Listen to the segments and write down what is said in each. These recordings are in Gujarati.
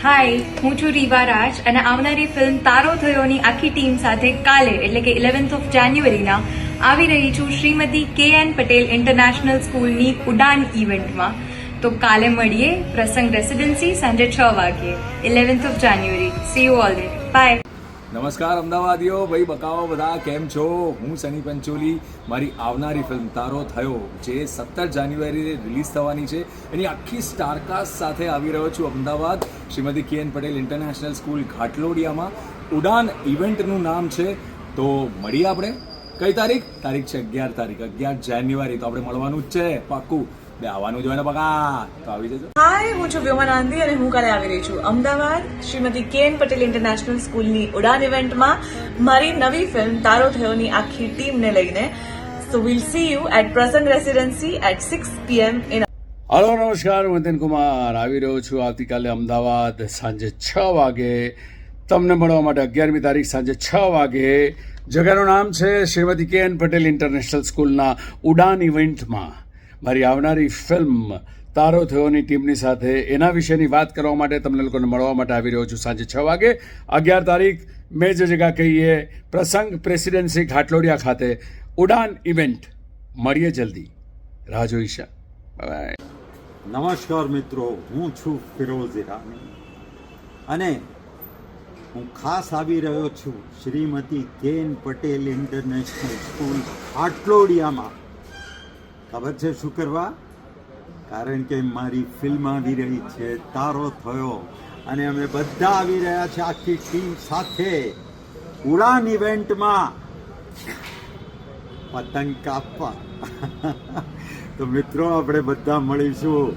હાય, હું છું રીવા રાજ અને આવનારી ફિલ્મ તારો થયોની આખી ટીમ સાથે કાલે એટલે કે 11th ઓફ જાન્યુઆરીના આવી રહી છું શ્રીમતી KN પટેલ ઇન્ટરનેશનલ સ્કૂલની ઉડાન ઇવેન્ટમાં. તો કાલે મળીએ પ્રસંગ રેસિડેન્સી સાંજે 6 વાગ્યે 11th of January. See you all there. Bye. નમસ્કાર અમદાવાદીઓ, ભાઈ બકાઓ બધા કેમ છો? હું સની પંચોલી. મારી આવનારી ફિલ્મ તારો થયો જે 17 જાન્યુઆરીએ રિલીઝ થવાની છે એની આખી સ્ટારકાસ્ટ સાથે આવી રહ્યો છું Ahmedabad Shrimati KN Patel international school ઘાટલોડિયામાં. ઉડાન ઇવેન્ટનું નામ છે. તો મળીએ આપણે. કઈ તારીખ છે 11 જાન્યુઆરી. તો આપણે મળવાનું જ છે પાક્કું. બે આવવાનું જોઈએ ને બકા, તો આવી જજો. હાય, હું છું વ્યોમા નાંદી અને હું કાલે આવી રહી છું અમદાવાદ શ્રીમતી KN પટેલ ઇન્ટરનેશનલ સ્કૂલની ઉડાન ઇવેન્ટમાં મારી નવી ફિલ્મ તારો થયોની આખી ટીમને લઈને. So will see you at Prasang residency at 6 PM in. Hello નમસ્કાર, હું નીતિન કુમાર આવી રહ્યો છું આવતીકાલે અમદાવાદ સાંજે 6 વાગે તમને મળવા માટે. 11મી તારીખ સાંજે 6 વાગે. જગાનું નામ છે શ્રીમતી KN પટેલ ઇન્ટરનેશનલ સ્કૂલના ઉડાન ઇવેન્ટમાં મારી આવનારી ફિલ્મ તારો થયોની ટીમની સાથે એના વિશેની વાત કરવા માટે તમને લોકોને મળવા માટે આવી રહ્યો છું સાંજે 6 વાગે. 11 તારીખ મેં જે જગા કહીએ પ્રસંગ પ્રેસિડેન્સી ઘાટલોડિયા ખાતે ઉડાન ઇવેન્ટ. મળીએ જલ્દી, રાહ જોઈશ. બાય. નમસ્કાર મિત્રો, હું છું ફિરોઝ ઈરાની અને હું ખાસ આવી રહ્યો છું Shrimati KN Patel international school ઘાટલોડિયામાં. ખબર છે શું કરવા? કારણ કે મારી ફિલ્મ આવી રહી છે તારો થયો અને અમે બધા આવી રહ્યા છે આખી ટીમ સાથે ઉડાન ઇવેન્ટમાં પતંગ કાપવા. તો મિત્રો આપણે બધા મળીશું,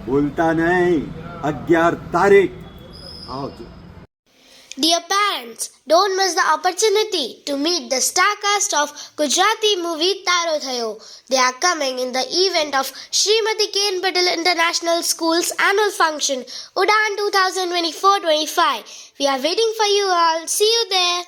ભૂલતા નહીં. 11 તારીખ આવજો. Dear parents, don't miss the opportunity to meet the star cast of Gujarati movie Taro Thayo. They are coming in the event of Srimati KN Patel International School's annual function, Udan 2024-25. We are waiting for you all. See you there.